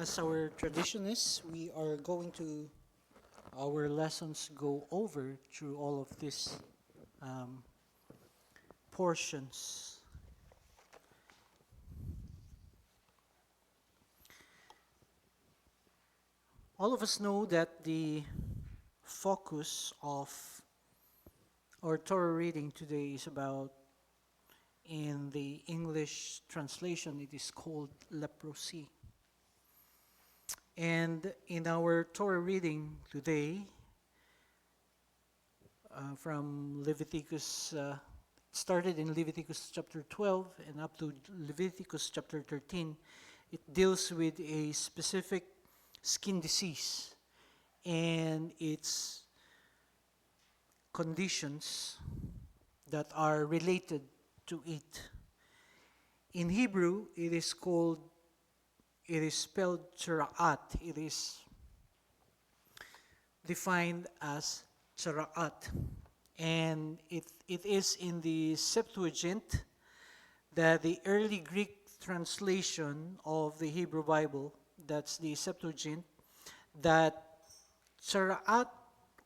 As our tradition is, we are going to our lessons go over through all of these um, portions. All of us know that the focus of our Torah reading today is about, in the English translation, it is called leprosy. And in our Torah reading today, from Leviticus, started in Leviticus chapter 12 and up to Leviticus chapter 13, it deals with a specific skin disease and its conditions that are related to it. In Hebrew, it is spelled tzara'at. It is defined as tzara'at. And it is in the Septuagint, that the early Greek translation of the Hebrew Bible, that's the Septuagint, that tzara'at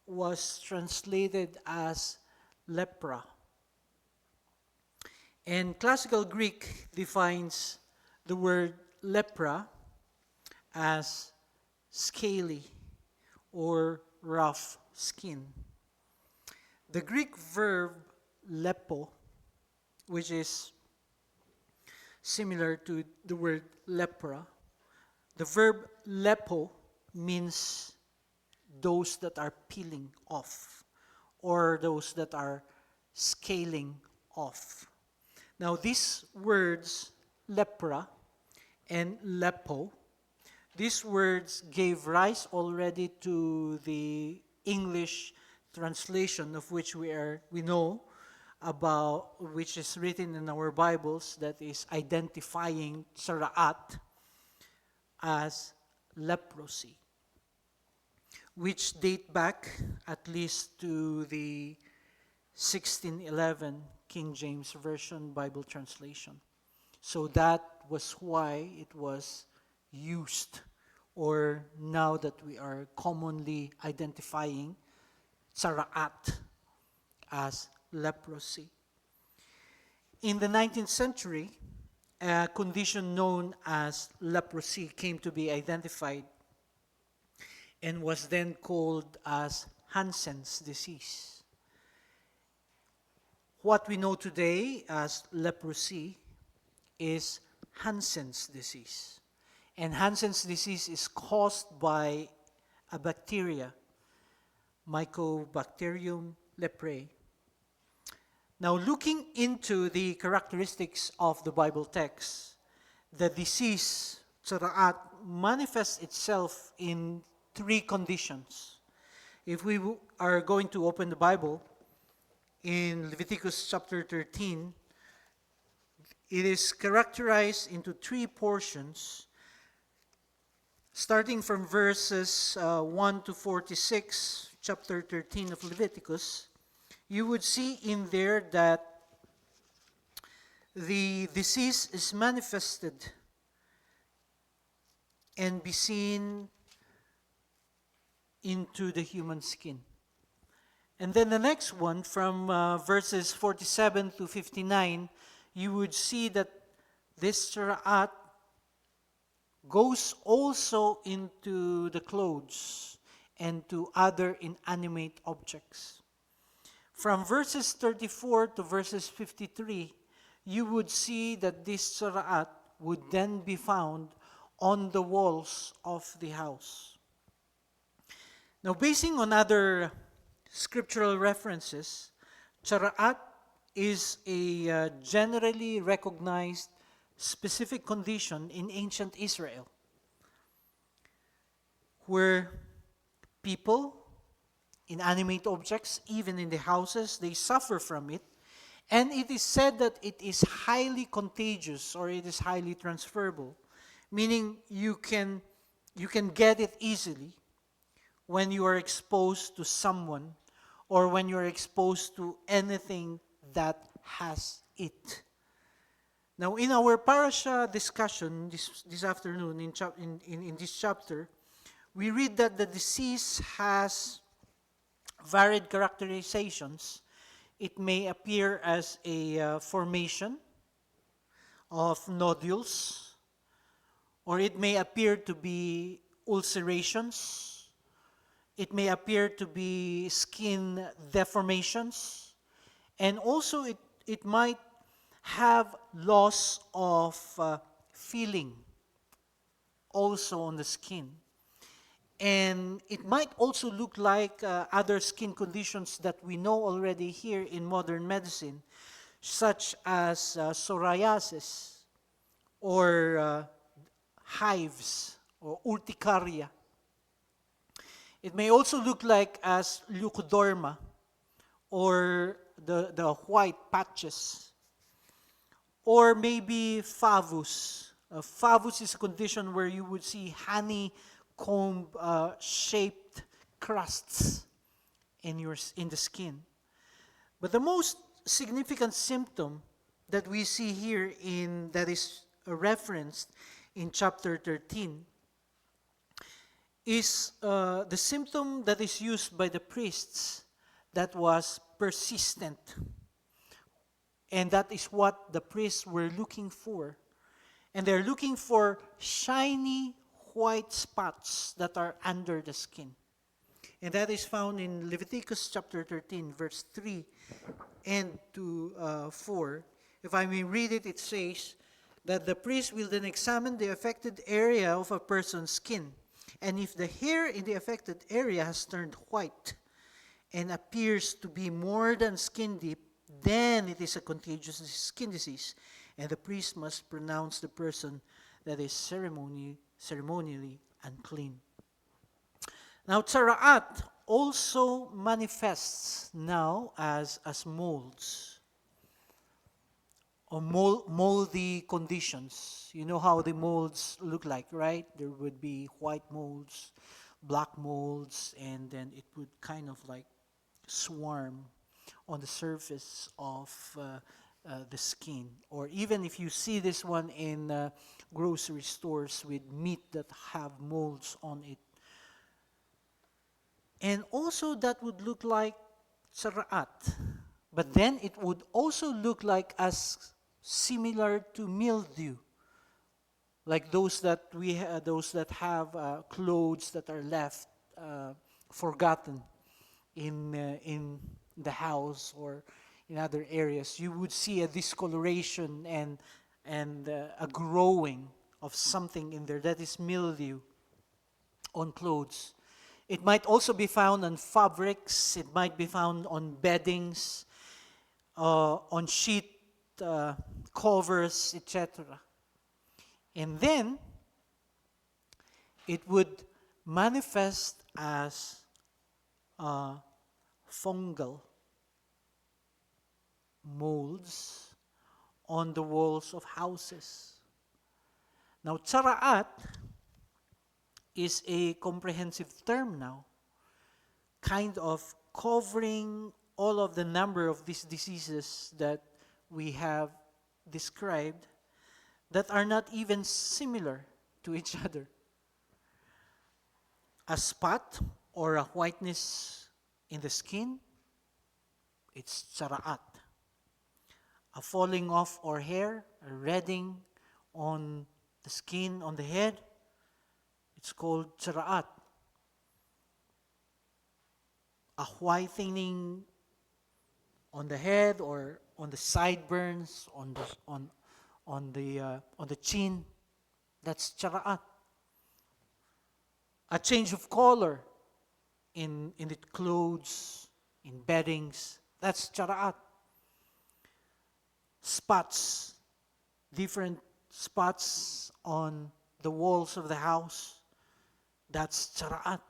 was translated as lepra. And classical Greek defines the word lepra as scaly or rough skin. The Greek verb lepo, which is similar to the word lepra, the verb lepo means those that are peeling off or those that are scaling off. Now, these words, lepra and lepo, these words gave rise already to the English translation of which we know about, which is written in our Bibles, that is identifying tzara'at as leprosy, which date back at least to the 1611 King James Version Bible translation. So that was why it was used, or now that we are commonly identifying tzara'at as leprosy. In the 19th century, a condition known as leprosy came to be identified and was then called as Hansen's disease. What we know today as leprosy is Hansen's disease. And Hansen's disease is caused by a bacteria, Mycobacterium leprae. Now, looking into the characteristics of the Bible text, the disease, tzara'at, manifests itself in three conditions. If we are going to open the Bible in Leviticus chapter 13, it is characterized into three portions, starting from verses 1 to 46, chapter 13 of Leviticus. You would see in there that the disease is manifested and be seen into the human skin. And then the next one, from verses 47 to 59, you would see that this tzara'at goes also into the clothes and to other inanimate objects. From verses 34 to verses 53, you would see that this tzara'at would then be found on the walls of the house. Now, basing on other scriptural references, tzara'at is a generally recognized specific condition in ancient Israel, where people, inanimate objects, even in the houses, they suffer from it. And it is said that it is highly contagious, or it is highly transferable, meaning you can get it easily when you are exposed to someone or when you are exposed to anything that has it. Now, in our parasha discussion this afternoon in this chapter, we read that the disease has varied characterizations. It may appear as a formation of nodules, or it may appear to be ulcerations. It may appear to be skin deformations. And also it might have loss of feeling also on the skin. And it might also look like other skin conditions that we know already here in modern medicine, such as psoriasis or hives or urticaria. It may also look like as leukoderma or the white patches, or maybe favus. Favus is a condition where you would see honeycomb shaped crusts in the skin. But the most significant symptom that we see here that is referenced in chapter 13 is the symptom that is used by the priests that was persistent. And that is what the priests were looking for. And they're looking for shiny white spots that are under the skin. And that is found in Leviticus chapter 13, verse 3 and to 4. If I may read it, it says that the priest will then examine the affected area of a person's skin. And if the hair in the affected area has turned white and appears to be more than skin deep, then it is a contagious skin disease, and the priest must pronounce the person that is ceremonially unclean. Now, tzaraat also manifests now as molds or moldy conditions. You know how the molds look like, right? There would be white molds, black molds, and then it would kind of like swarm on the surface of the skin. Or even if you see this one in grocery stores with meat that have molds on it. And also that would look like tzaraat. But then it would also look like as similar to mildew. Like those that have clothes that are left forgotten in the house or in other areas, you would see a discoloration and a growing of something in there that is mildew on clothes. It might also be found on fabrics. It might be found on beddings, on sheet covers, etc. And then it would manifest as fungal molds on the walls of houses. Now, tzaraat is a comprehensive term now, kind of covering all of the number of these diseases that we have described that are not even similar to each other. A spot or a whiteness in the skin, it's tzaraat. A falling off or hair, a redding on the skin, on the head, it's called tzaraat. A whitening on the head or on the sideburns, on the chin, that's tzaraat. A change of color in the clothes, in beddings, that's tzaraat. Spots, different spots on the walls of the house, that's tzaraat.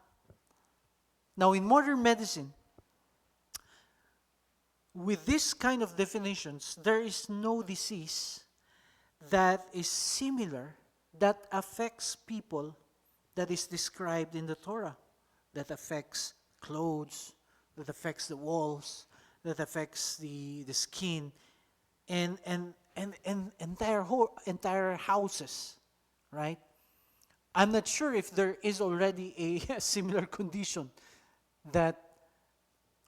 Now, in modern medicine, with this kind of definitions, there is no disease that is similar, that affects people, that is described in the Torah, that affects clothes, that affects the walls, that affects the skin, and entire houses, right? I'm not sure if there is already a similar condition that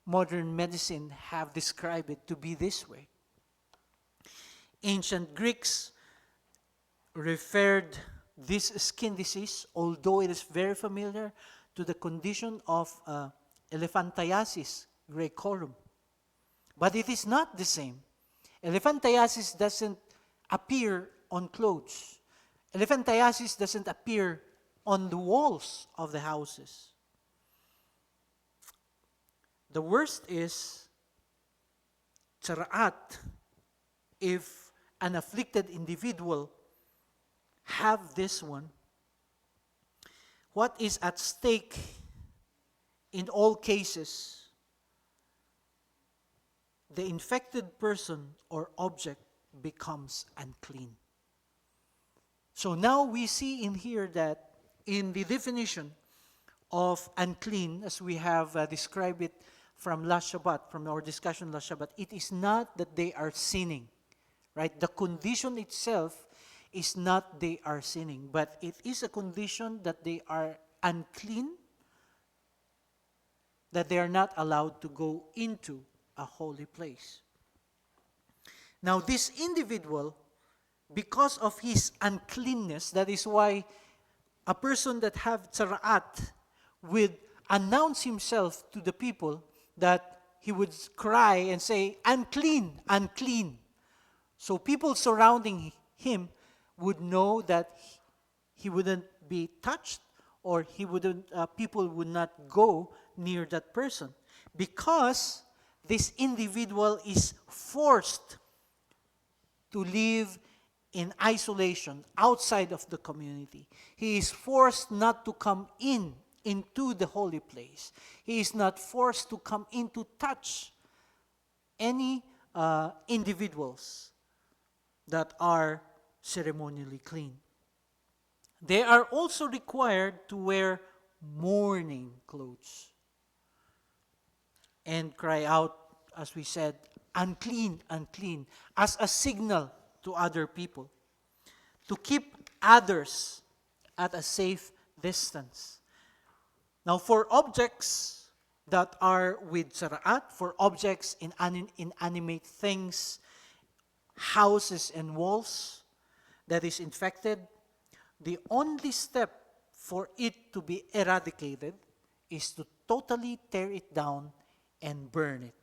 modern medicine have described it to be this way. Ancient Greeks referred this skin disease, although it is very familiar, to the condition of elephantiasis graecorum. But it is not the same. Elephantiasis doesn't appear on clothes. Elephantiasis doesn't appear on the walls of the houses. The worst is tzaraat. If an afflicted individual have this one, what is at stake in all cases? The infected person or object becomes unclean. So now we see in here that in the definition of unclean, as we have described it from last Shabbat, from our discussion last Shabbat, it is not that they are sinning, right? The condition itself is not they are sinning, but it is a condition that they are unclean, that they are not allowed to go into a holy place. Now this individual, because of his uncleanness, that is why a person that have tzaraat would announce himself to the people, that he would cry and say, unclean, unclean. So people surrounding him would know that he wouldn't be touched, or people would not go near that person, because this individual is forced to live in isolation outside of the community. He is forced not to come into the holy place. He is not forced to come in to touch any individuals that are ceremonially clean. They are also required to wear mourning clothes and cry out, as we said, unclean, unclean, as a signal to other people, to keep others at a safe distance. Now, for objects that are with tzaraat, for objects in inanimate things, houses and walls that is infected, the only step for it to be eradicated is to totally tear it down and burn it.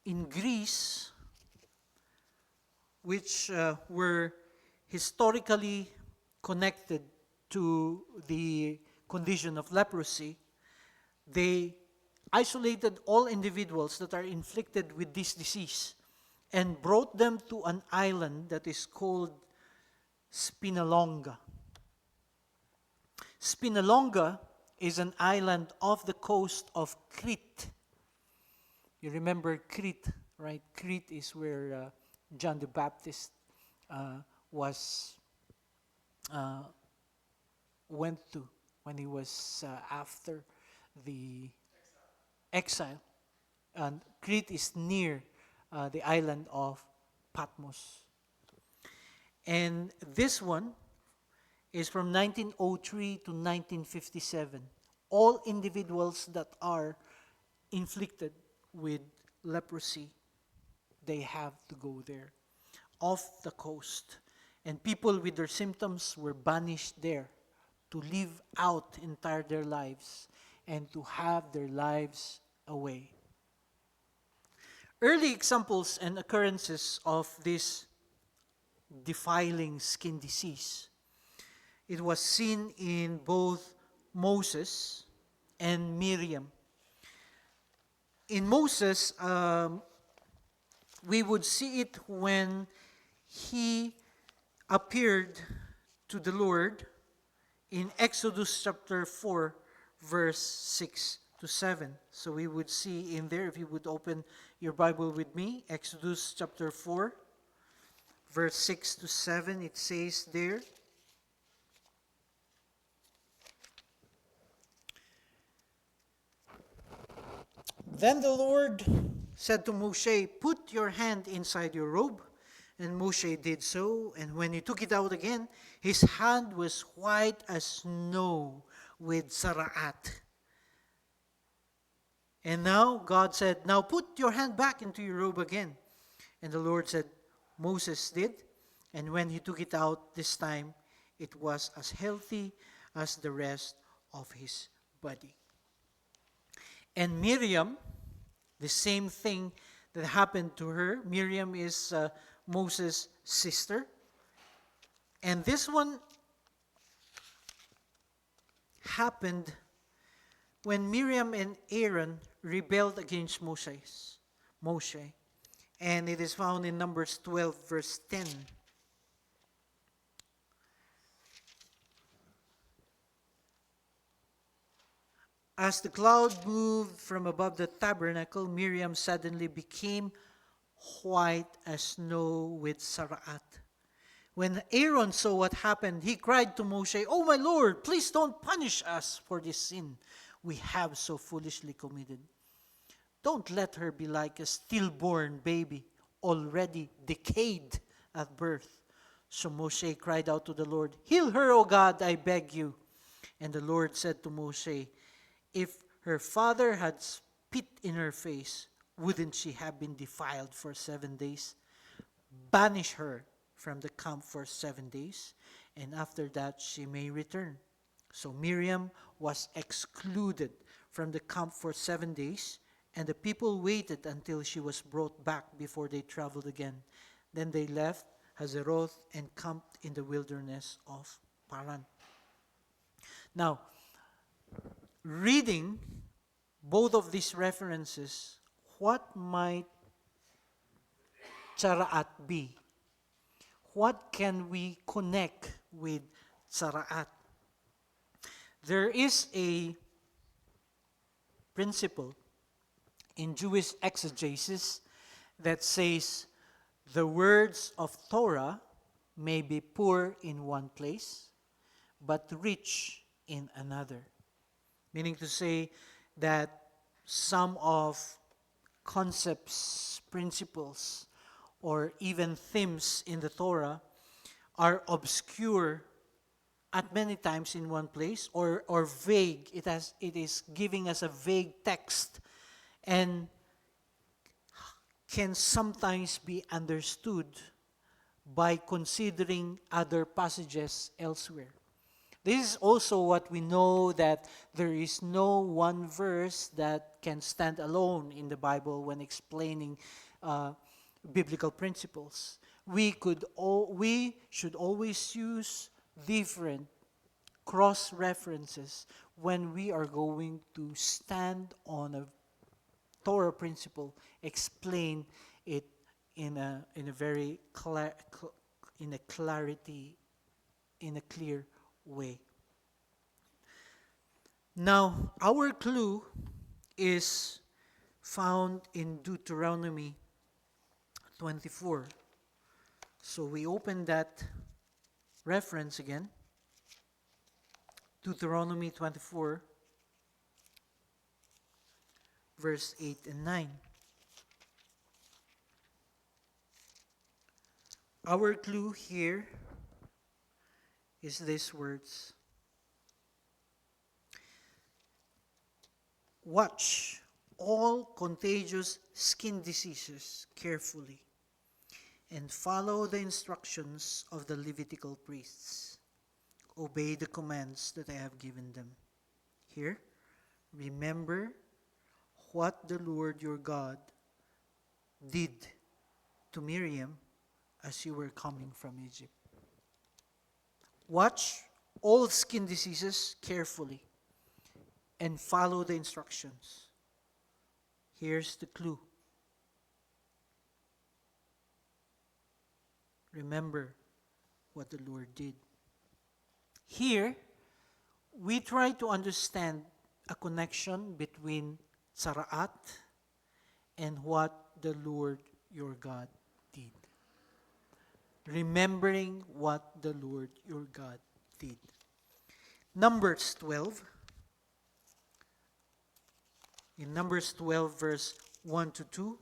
In Greece, which were historically connected to the condition of leprosy, they isolated all individuals that are inflicted with this disease and brought them to an island that is called Spinalonga. Spinalonga is an island off the coast of Crete. You remember Crete, right? Crete is where John the Baptist went to when he was after the exile. And Crete is near the island of Patmos. And this one is from 1903 to 1957. All individuals that are inflicted with leprosy, they have to go there, off the coast. And people with their symptoms were banished there to live out entire their lives and to have their lives away. Early examples and occurrences of this defiling skin disease, it was seen in both Moses and Miriam. In Moses, we would see it when he appeared to the Lord in Exodus chapter 4, verse 6 to 7. So we would see in there, if you would open your Bible with me, Exodus chapter 4, verse 6 to 7, it says there, "Then the Lord said to Moshe, 'Put your hand inside your robe.' And Moshe did so, and when he took it out again, his hand was white as snow with Saraat. And now God said, "Now put your hand back into your robe again." And the Lord said, Moses did. And when he took it out this time, it was as healthy as the rest of his body. And Miriam, the same thing that happened to her. Miriam is Moses' sister. And this one happened when Miriam and Aaron rebelled against Moshe. And it is found in Numbers 12, verse 10. As the cloud moved from above the tabernacle, Miriam suddenly became white as snow with Saraat. When Aaron saw what happened, he cried to Moshe, "Oh my Lord, please don't punish us for this sin we have so foolishly committed. Don't let her be like a stillborn baby, already decayed at birth." So Moshe cried out to the Lord, "Heal her, O God, I beg you." And the Lord said to Moshe, "If her father had spit in her face, wouldn't she have been defiled for 7 days? Banish her from the camp for 7 days, and after that she may return." So Miriam was excluded from the camp for 7 days, and the people waited until she was brought back before they traveled again. Then they left Hazeroth and camped in the wilderness of Paran. Now, reading both of these references, what might Tsaraat be? What can we connect with Tsaraat? There is a principle in Jewish exegesis that says the words of Torah may be poor in one place, but rich in another. Meaning to say that some of concepts, principles, or even themes in the Torah are obscure at many times in one place, or vague. It is giving us a vague text and can sometimes be understood by considering other passages elsewhere. This is also what we know, that there is no one verse that can stand alone in the Bible when explaining biblical principles. We should always use different cross-references when we are going to stand on a Torah principle, explain it in a very clear way. Now, our clue is found in Deuteronomy 24. So we open that reference again. Deuteronomy 24, verse 8 and 9. Our clue here is these words: "Watch all contagious skin diseases carefully, and follow the instructions of the Levitical priests. Obey the commands that I have given them." Here, remember what the Lord your God did to Miriam as you were coming from Egypt. Watch all skin diseases carefully and follow the instructions. Here's the clue. Remember what the Lord did. Here, we try to understand a connection between Tsaraat and what the Lord your God did. Remembering what the Lord your God did. Numbers 12. In Numbers 12, verse 1 to 2,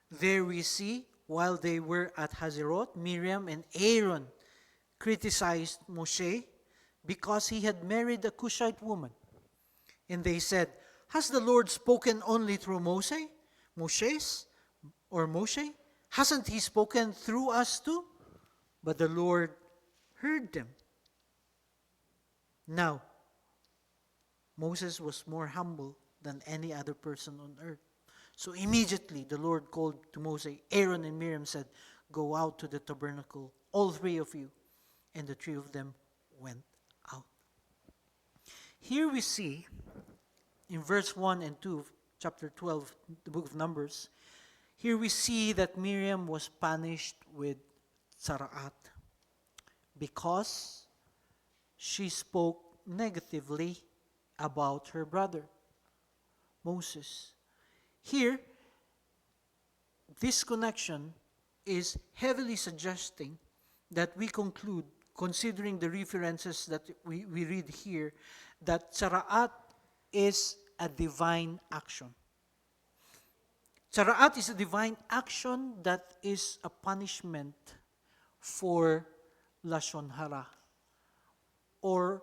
there we see while they were at Hazeroth, Miriam and Aaron criticized Moshe because he had married a Cushite woman. And they said, "Has the Lord spoken only through Moshe? Moshe? Hasn't he spoken through us too?" But the Lord heard them. Now, Moses was more humble than any other person on earth. So immediately the Lord called to Moses. Aaron and Miriam said, "Go out to the tabernacle, all three of you." And the three of them went out. Here we see, in verse 1 and 2 of chapter 12, the book of Numbers, here we see that Miriam was punished with tzara'at because she spoke negatively about her brother, Moses. Here, this connection is heavily suggesting that we conclude, considering the references that we read here, that tzara'at is a divine action. Tzara'at is a divine action that is a punishment for lashon hara, or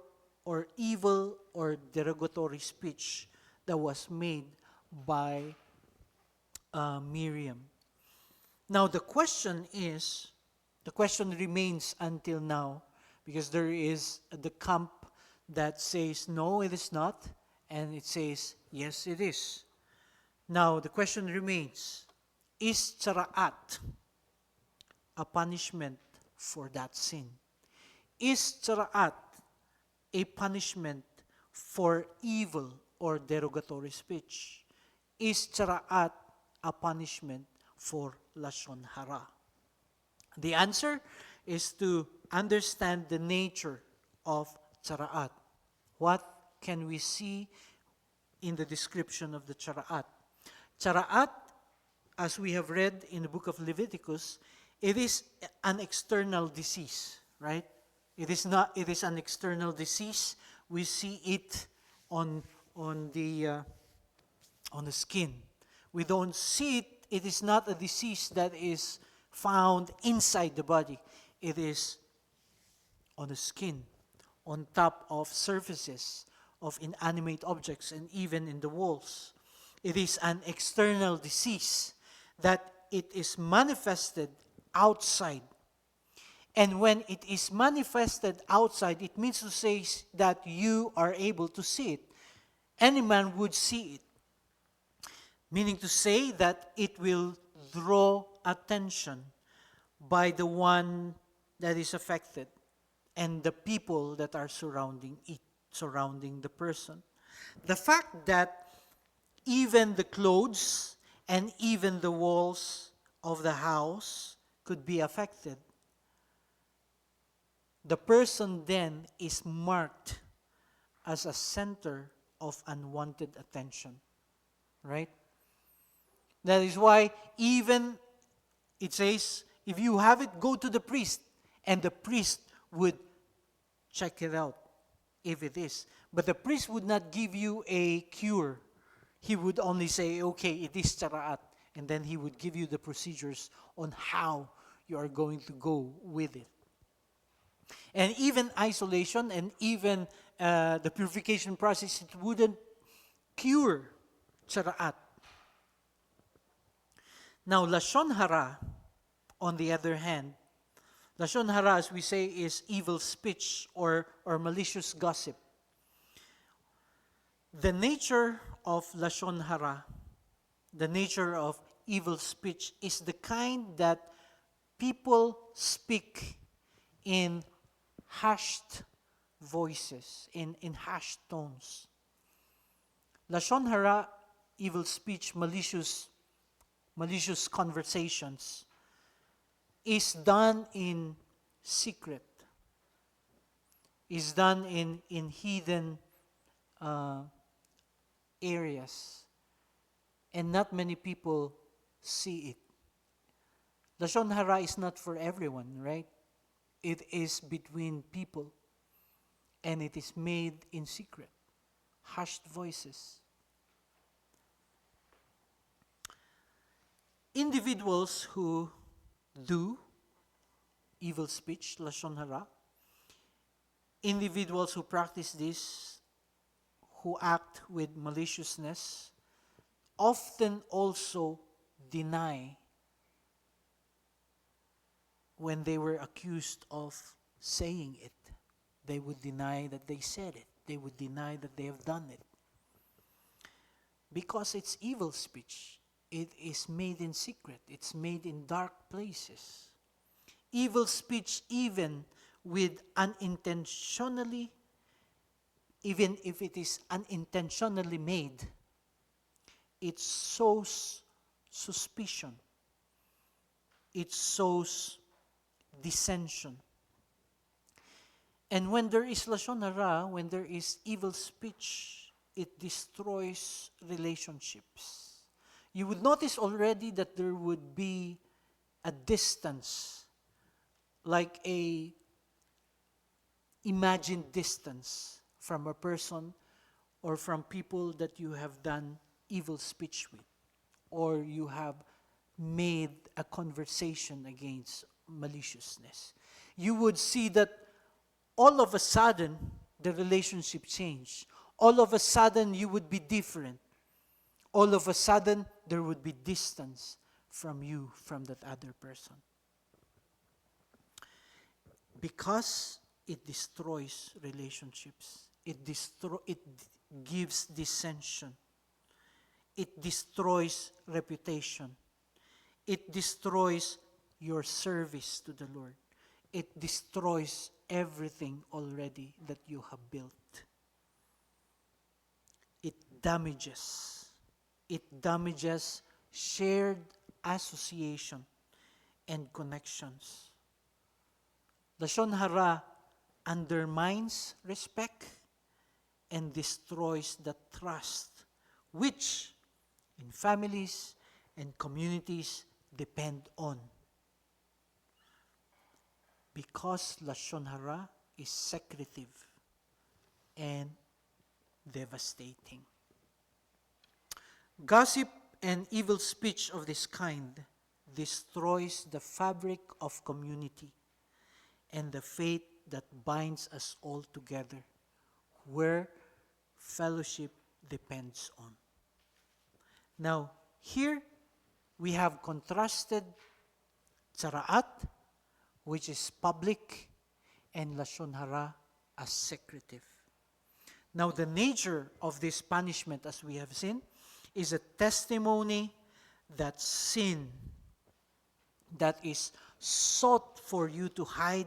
evil or derogatory speech that was made by Miriam. Now the question remains until now, because there is the camp that says, no, it is not, and it says, yes, it is. Now the question remains, is tzara'at a punishment for that sin? Is tzara'at a punishment for evil or derogatory speech? Is tzara'at a punishment for lashon hara? The answer is to understand the nature of tzara'at. What can we see in the description of the tzara'at? Tzara'at, as we have read in the book of Leviticus, it is an external disease, right? It is an external disease. We see it on the skin. We don't see it. It is not a disease that is found inside the body. It is on the skin, on top of surfaces of inanimate objects, and even in the walls. It is an external disease that it is manifested outside. And when it is manifested outside, it means to say that you are able to see it. Any man would see it. Meaning to say that it will draw attention by the one that is affected and the people that are surrounding it, surrounding the person. The fact that even the clothes and even the walls of the house could be affected, the person then is marked as a center of unwanted attention, right? That is why even it says, if you have it, go to the priest, and the priest would check it out if it is. But the priest would not give you a cure. He would only say, okay, it is tzara'at, and then he would give you the procedures on how you are going to go with it. And even isolation and even the purification process, it wouldn't cure tzara'at. Now, lashon hara, on the other hand, lashon hara, as we say, is evil speech or malicious gossip. The nature of lashon hara, the nature of evil speech, is the kind that people speak in hushed voices, in hushed tones. Lashon hara, evil speech, malicious conversations, is done in secret, is done in hidden areas, and not many people see it. Lashon hara is not for everyone, right? It is between people, and it is made in secret, hushed voices. Individuals who do evil speech, lashon hara. Individuals who practice this, who act with maliciousness, often also deny when they were accused of saying it. They would deny that they said it. They would deny that they have done it. Because it's evil speech. It is made in secret. It's made in dark places. Evil speech, even with unintentionally, even if it is unintentionally made, it sows suspicion. It sows dissension. And when there is lashon hara, when there is evil speech, it destroys relationships. You would notice already that there would be a distance, like a imagined distance from a person or from people that you have done evil speech with, or you have made a conversation against maliciousness. You would see that all of a sudden the relationship changed. All of a sudden you would be different. All of a sudden there would be distance from you, from that other person. Because it destroys relationships. It gives dissension. It destroys reputation. It destroys your service to the Lord. It destroys everything already that you have built. It damages. It damages shared association and connections. Lashon hara undermines respect and destroys the trust which in families and communities depend on. Because lashon hara is secretive and devastating. Gossip and evil speech of this kind destroys the fabric of community and the faith that binds us all together, where fellowship depends on. Now, here we have contrasted tsaraat, which is public, and lashon hara as secretive. Now, the nature of this punishment, as we have seen, is a testimony that sin that is sought for you to hide,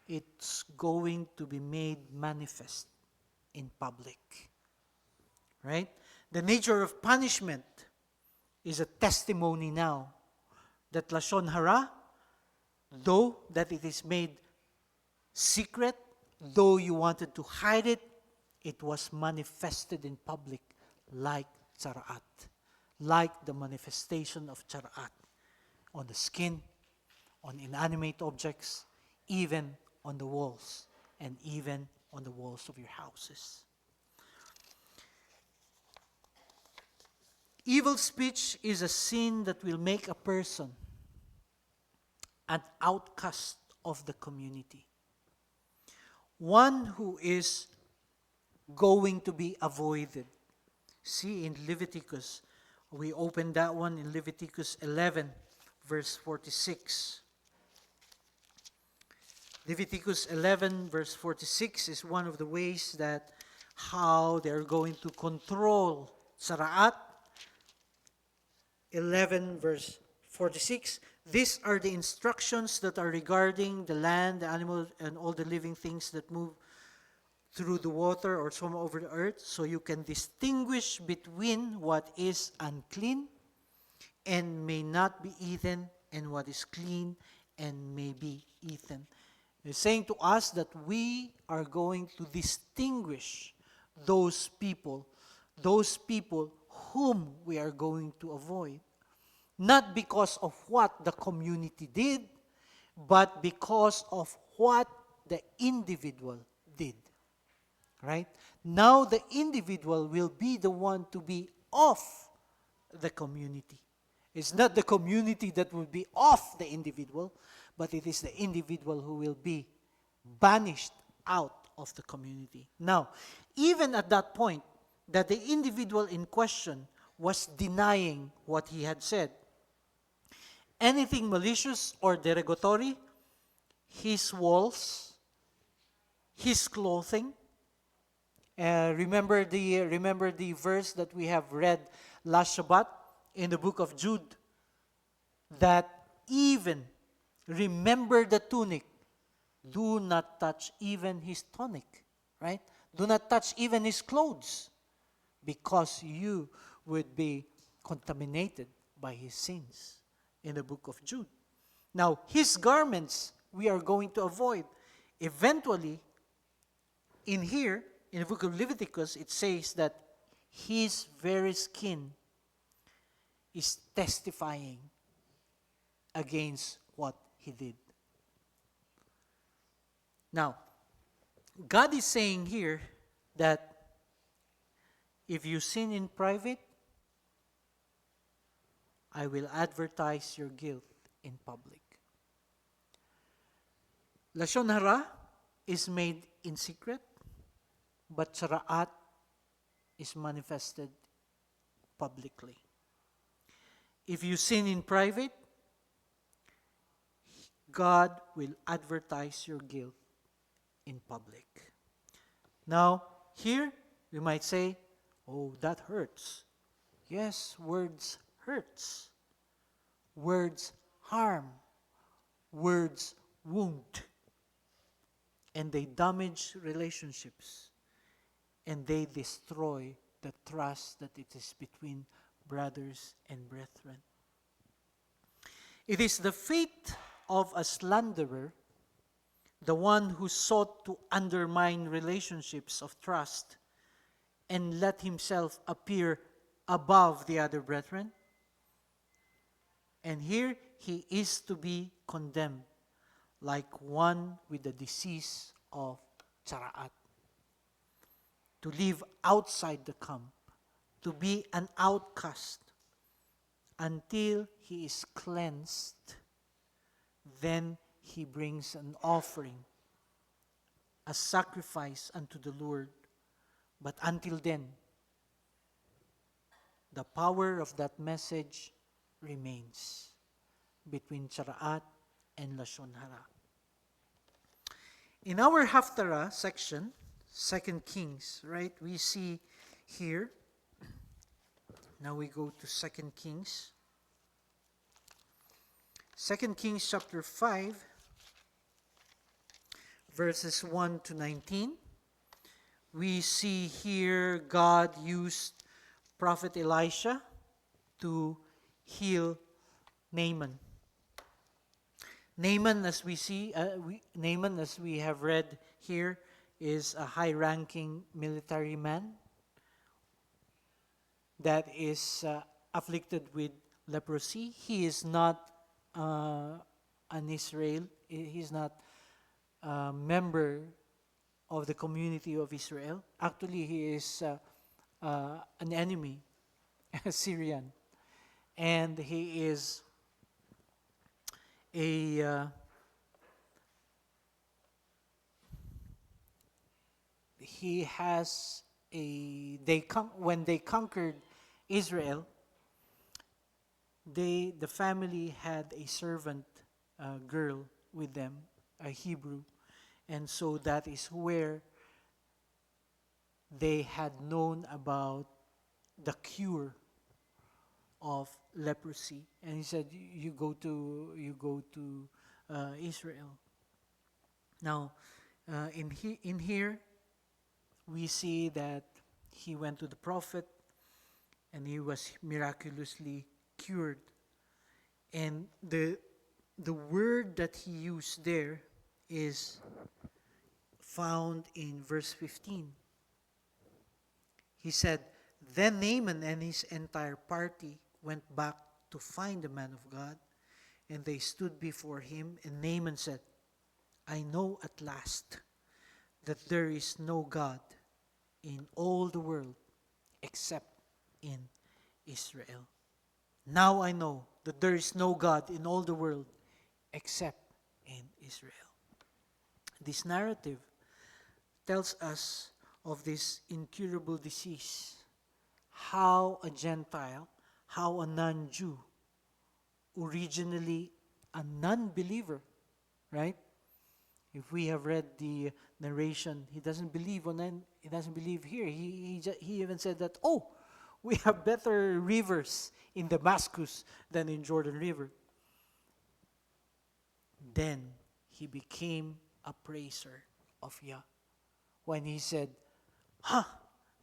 it's going to be made manifest in public. Right? The nature of punishment is a testimony now that lashon hara, though that it is made secret, though you wanted to hide it, it was manifested in public like tsaraat, like the manifestation of tsaraat on the skin, on inanimate objects, even on the walls, and even on the walls of your houses. Evil speech is a sin that will make a person an outcast of the community. One who is going to be avoided. See in Leviticus, we opened that one in Leviticus 11, verse 46. Leviticus 11, verse 46 is one of the ways that how they're going to control tsaraat. 11, verse 46. These are the instructions that are regarding the land, the animals, and all the living things that move through the water or swim over the earth, so you can distinguish between what is unclean and may not be eaten, and what is clean and may be eaten. He's saying to us that we are going to distinguish those people whom we are going to avoid. Not because of what the community did, but because of what the individual did. Right? Now the individual will be the one to be of the community. It's not the community that will be off the individual, but it is the individual who will be banished out of the community. Now, even at that point, that the individual in question was denying what he had said. Anything malicious or derogatory, his walls, his clothing. Remember the verse that we have read last Shabbat in the book of Jude, that even remember the tunic, do not touch even his tunic, right? Do not touch even his clothes, because you would be contaminated by his sins, in the book of Jude. Now, his garments we are going to avoid. Eventually, in here, in the book of Leviticus, it says that his very skin is testifying against what he did. Now, God is saying here that if you sin in private, I will advertise your guilt in public. Lashon hara is made in secret, but tzara'at is manifested publicly. If you sin in private, God will advertise your guilt in public. Now, here we might say, oh, that hurts. Yes, words hurts. Words harm. Words wound. And they damage relationships. And they destroy the trust that it is between brothers and brethren. It is the fate of a slanderer, the one who sought to undermine relationships of trust and let himself appear above the other brethren. And here he is to be condemned like one with the disease of tzara'at. To live outside the camp, to be an outcast until he is cleansed. Then he brings an offering, a sacrifice unto the Lord. But until then, the power of that message remains between tzara'at and lashon hara. In our Haftarah section, 2 Kings, right, we see here, now we go to 2 Kings. 2 Kings chapter 5, verses 1 to 19. We see here God used Prophet Elisha to heal Naaman. Naaman, as we see, Naaman, as we have read here, is a high-ranking military man that is afflicted with leprosy. He is not an Israel. He's not a member of the community of Israel. Actually, he is an enemy, a Syrian. And he is when they conquered Israel, the family had a servant girl with them, a Hebrew, and so that is where they had known about the cure of leprosy. And he said, you go to Israel. Now, in here we see that he went to the prophet and he was miraculously cured. And the word that he used there is found in verse 15. He said, then Naaman and his entire party went back to find the man of God, and they stood before him, and Naaman said, I know at last that there is no God in all the world except in Israel. Now I know that there is no God in all the world except in Israel. This narrative tells us of this incurable disease, how a Gentile, how a non-Jew, originally a non-believer, right? If we have read the narration, he doesn't believe he doesn't believe here. He even said that, oh, we have better rivers in Damascus than in Jordan River. Then he became a praiser of Yah. When he said,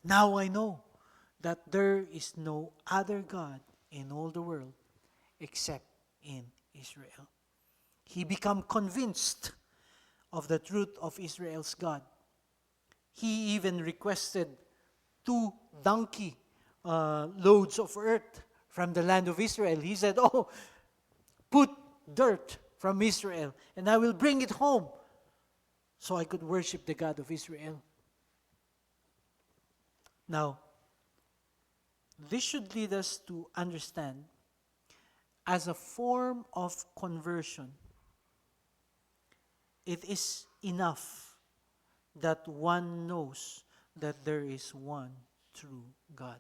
now I know that there is no other God in all the world except in Israel. He became convinced of the truth of Israel's God. He even requested 2 donkey loads of earth from the land of Israel. He said, oh, put dirt from Israel and I will bring it home so I could worship the God of Israel. Now, this should lead us to understand, as a form of conversion, it is enough that one knows that there is one true God.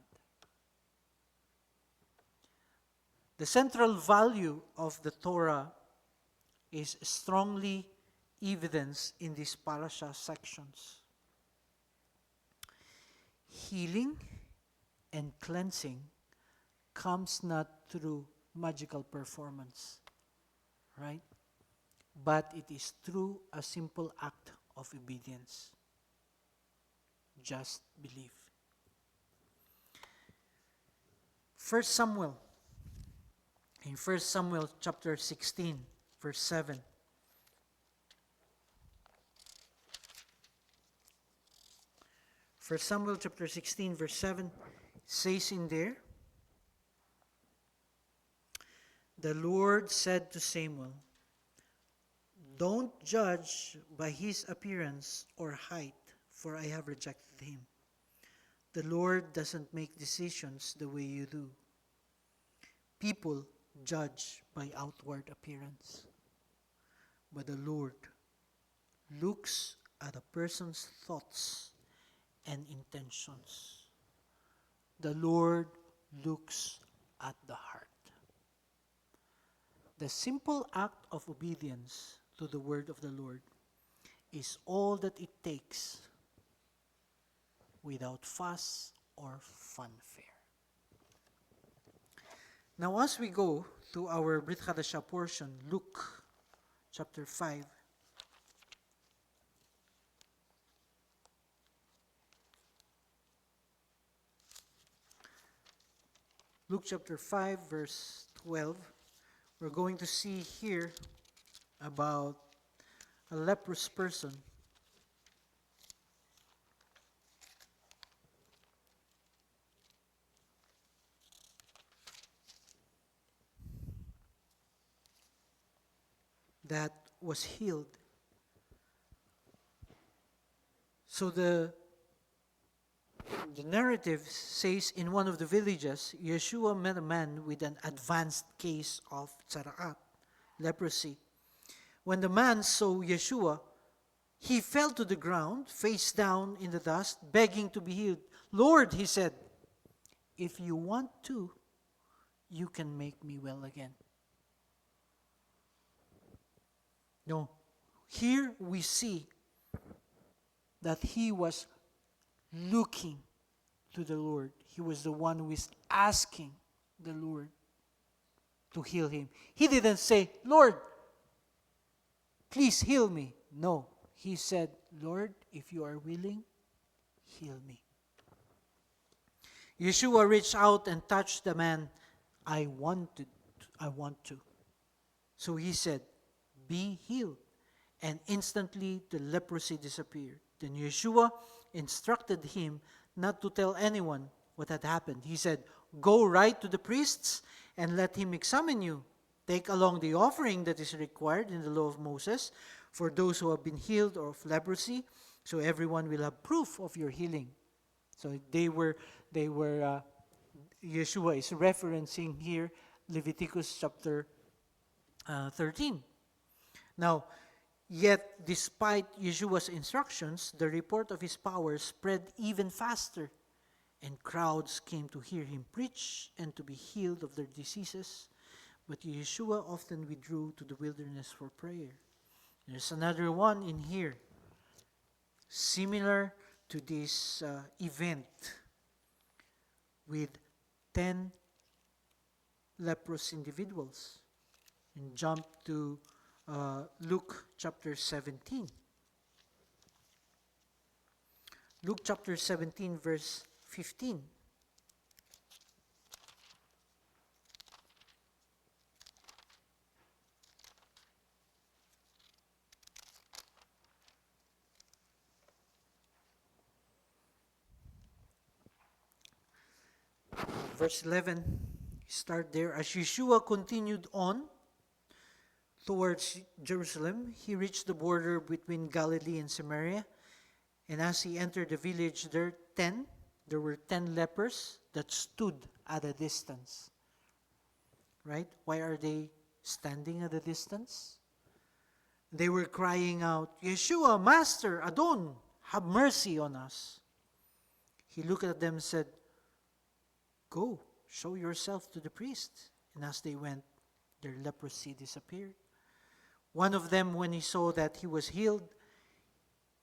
The central value of the Torah is strongly evidenced in these parasha sections. Healing and cleansing comes not through magical performance, right? But it is through a simple act of obedience. Just believe. 1 Samuel, in 1 Samuel chapter 16, verse 7. First Samuel chapter 16, verse 7 says in there, the Lord said to Samuel, don't judge by his appearance or height, for I have rejected him. The Lord doesn't make decisions the way you do. People judge by outward appearance, but the Lord looks at a person's thoughts and intentions. The Lord looks at the heart. The simple act of obedience to the word of the Lord is all that it takes, without fuss or fanfare. Now, as we go to our Brit Hadashah portion, Luke chapter 5, Luke chapter 5, verse 12, we're going to see here about a leprous person that was healed. So the narrative says, in one of the villages, Yeshua met a man with an advanced case of tzara'at, leprosy. When the man saw Yeshua, he fell to the ground, face down in the dust, begging to be healed. Lord, he said, if you want to, you can make me well again. No, here we see that he was looking to the Lord. He was the one who is asking the Lord to heal him. He didn't say, Lord, please heal me. No, he said, Lord, if you are willing, heal me. Yeshua reached out and touched the man. I want to. So he said, be healed. And instantly the leprosy disappeared. Then Yeshua instructed him not to tell anyone what had happened. He said, go right to the priests and let him examine you. Take along the offering that is required in the law of Moses for those who have been healed of leprosy, so everyone will have proof of your healing. So Yeshua is referencing here Leviticus chapter 13. Now, yet despite Yeshua's instructions, the report of his power spread even faster, and crowds came to hear him preach and to be healed of their diseases. But Yeshua often withdrew to the wilderness for prayer. There's another one in here, similar to this event, with 10 leprous individuals. And jump to Luke chapter 17. Luke chapter 17, verse 15. Verse 11, start there. As Yeshua continued on towards Jerusalem, he reached the border between Galilee and Samaria. And as he entered the village, there were 10 lepers that stood at a distance. Right? Why are they standing at a distance? They were crying out, Yeshua, Master, Adon, have mercy on us. He looked at them and said, Go, show yourself to the priest. And as they went, their leprosy disappeared. One of them, when he saw that he was healed,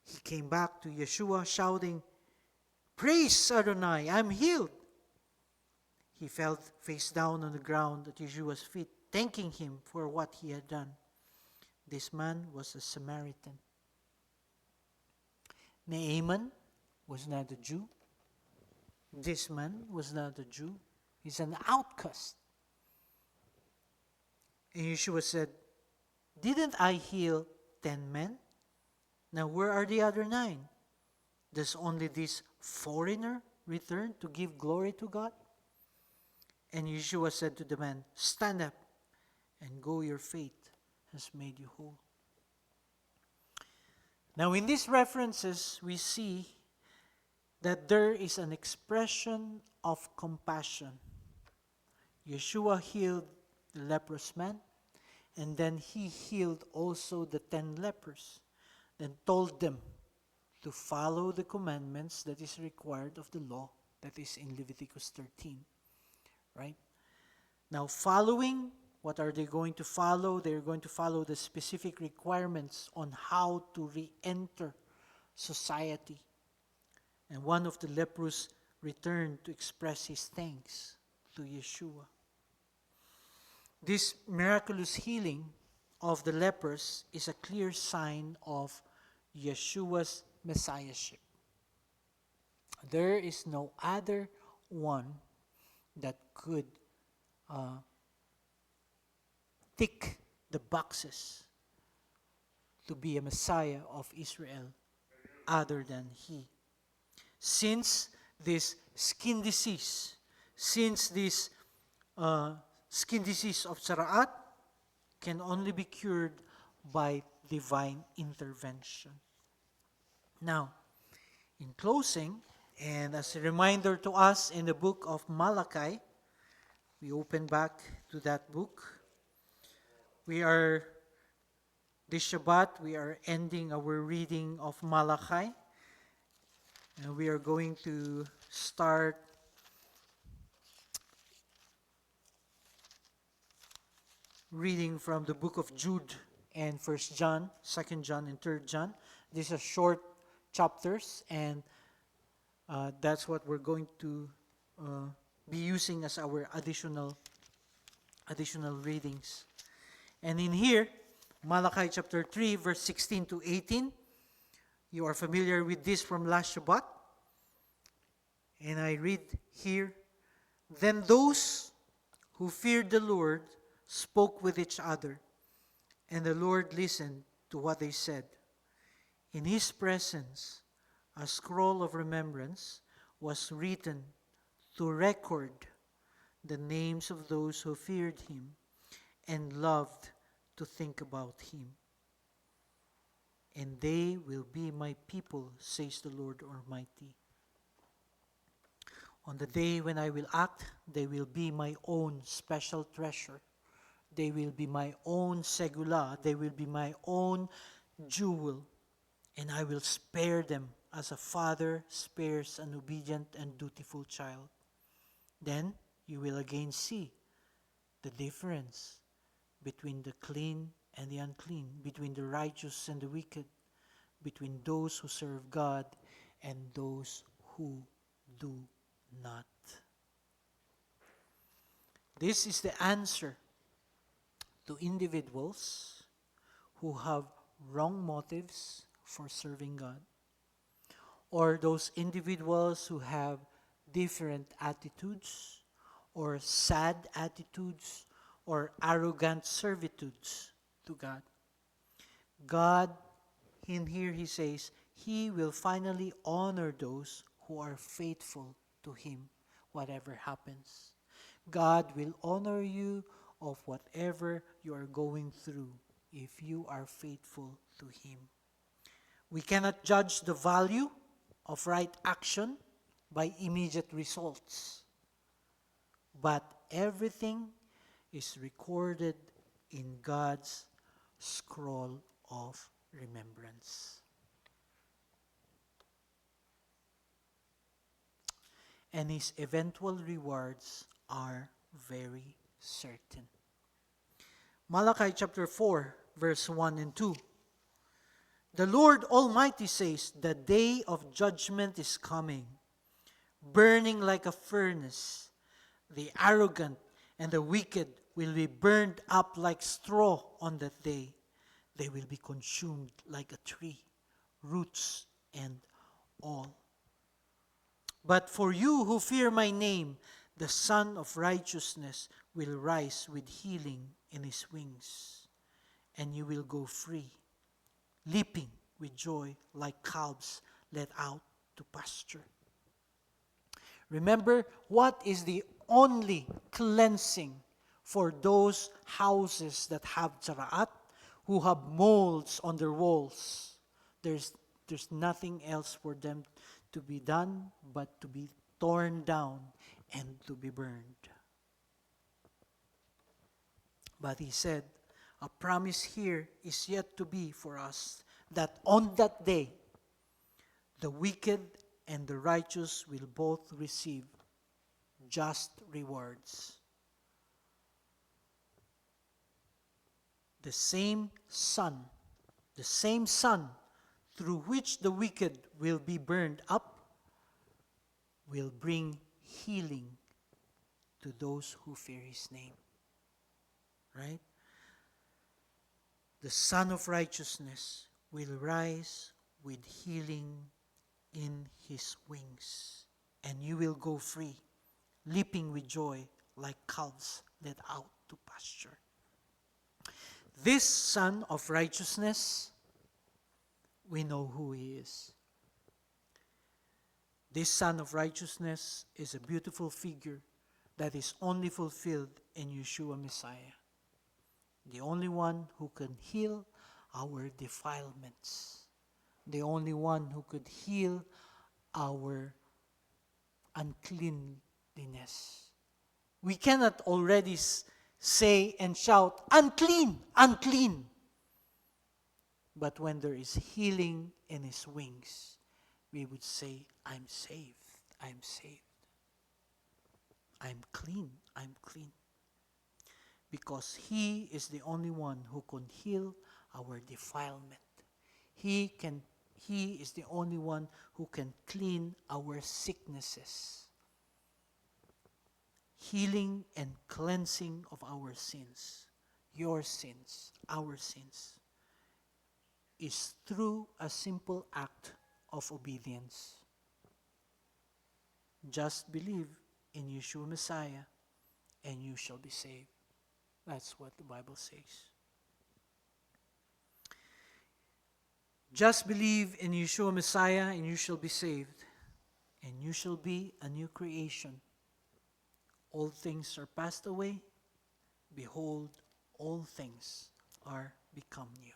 he came back to Yeshua shouting, Praise Adonai, I'm healed. He fell face down on the ground at Yeshua's feet, thanking him for what he had done. This man was a Samaritan. Naaman was not a Jew. This man was not a Jew. He's an outcast. And Yeshua said, Didn't I heal 10 men? Now where are the other 9? Does only this foreigner return to give glory to God? And Yeshua said to the man, Stand up and go, your faith has made you whole. Now in these references, we see that there is an expression of compassion. Yeshua healed the leprous man, and then he healed also the 10 lepers, then told them to follow the commandments that is required of the law that is in Leviticus 13. Right? Now following, what are they going to follow? They're going to follow the specific requirements on how to re-enter society. And one of the lepers returned to express his thanks to Yeshua. This miraculous healing of the lepers is a clear sign of Yeshua's messiahship. There is no other one that could tick the boxes to be a Messiah of Israel other than he. Since this skin disease, skin disease of Tzaraat can only be cured by divine intervention. Now, in closing, and as a reminder to us in the book of Malachi, we open back to that book. This Shabbat, we are ending our reading of Malachi. And we are going to start reading from the book of Jude and 1 John, 2 John, and 3 John. These are short chapters, and that's what we're going to be using as our additional readings. And in here, Malachi chapter 3, verse 16 to 18, you are familiar with this from last Shabbat. And I read here, Then those who feared the Lord spoke with each other, and the Lord listened to what they said. In his presence, a scroll of remembrance was written to record the names of those who feared him and loved to think about him. And they will be my people, says the Lord Almighty. On the day when I will act, they will be my own special treasure. They will be my own segula. They will be my own jewel. And I will spare them as a father spares an obedient and dutiful child. Then you will again see the difference between the clean and the unclean, between the righteous and the wicked, between those who serve God and those who do not. This is the answer to individuals who have wrong motives for serving God, or those individuals who have different attitudes, or sad attitudes, or arrogant servitudes to God. God, in here he says, He will finally honor those who are faithful to Him, whatever happens. God will honor you of whatever you are going through if you are faithful to Him. We cannot judge the value of right action by immediate results, but everything is recorded in God's scroll of remembrance. And His eventual rewards are very certain. Malachi chapter 4, verse 1 and 2. The Lord Almighty says, the day of judgment is coming, burning like a furnace. The arrogant and the wicked will be burned up like straw on that day. They will be consumed like a tree, roots and all. But for you who fear my name, the Son of Righteousness will rise with healing in His wings, and you will go free, leaping with joy like calves led out to pasture. Remember, what is the only cleansing for those houses that have tsaraat, who have molds on their walls? There's nothing else for them to be done but to be torn down and to be burned. But he said, a promise here is yet to be for us, that on that day, the wicked and the righteous will both receive just rewards. The same sun through which the wicked will be burned up will bring healing to those who fear His name. Right? The Son of Righteousness will rise with healing in His wings, and you will go free, leaping with joy like calves led out to pasture. This Son of Righteousness, we know who He is. This Son of Righteousness is a beautiful figure that is only fulfilled in Yeshua Messiah, the only one who can heal our defilements, the only one who could heal our uncleanliness. We cannot already say and shout, unclean, unclean. But when there is healing in His wings, we would say, I'm saved, I'm saved. I'm clean, I'm clean. Because He is the only one who can heal our defilement. He is the only one who can clean our sicknesses. Healing and cleansing of our sins, your sins, our sins, is through a simple act of obedience. Just believe in Yeshua Messiah and you shall be saved. That's what the Bible says. Just believe in Yeshua Messiah and you shall be saved, and you shall be a new creation. All things are passed away. Behold, all things are become new.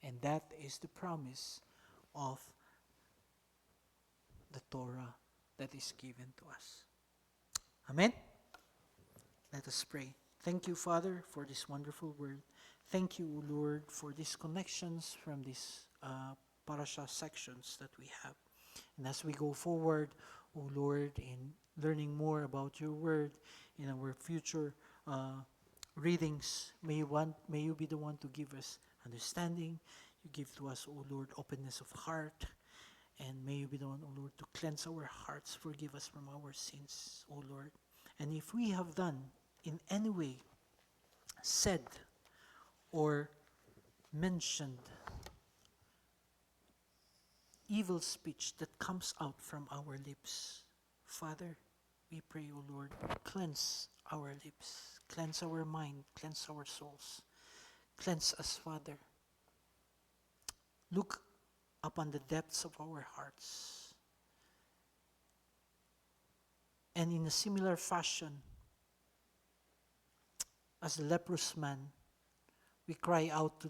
And that is the promise of the Torah that is given to us. Amen? Let us pray. Thank you, Father, for this wonderful word. Thank you, O Lord, for these connections from these parasha sections that we have. And as we go forward, O Lord, in learning more about your word in our future readings, may you be the one to give us understanding. You give to us, O Lord, openness of heart. And may you be the one, O Lord, to cleanse our hearts, forgive us from our sins, O Lord. And if we have done in any way, said or mentioned evil speech that comes out from our lips, Father, we pray, O Lord, cleanse our lips, cleanse our mind, cleanse our souls. Cleanse us, Father. Look upon the depths of our hearts. And in a similar fashion, as the leprous man, we cry out to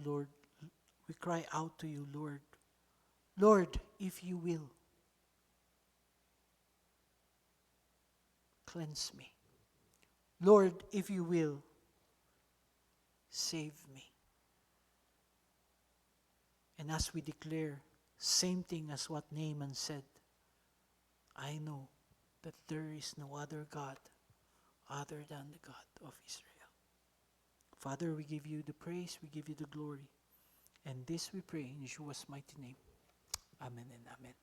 you, Lord. Lord, if you will, cleanse me. Lord, if you will, save me. And as we declare, same thing as what Naaman said, I know that there is no other God other than the God of Israel. Father, we give you the praise, we give you the glory. And this we pray in Yeshua's mighty name. Amen and amen.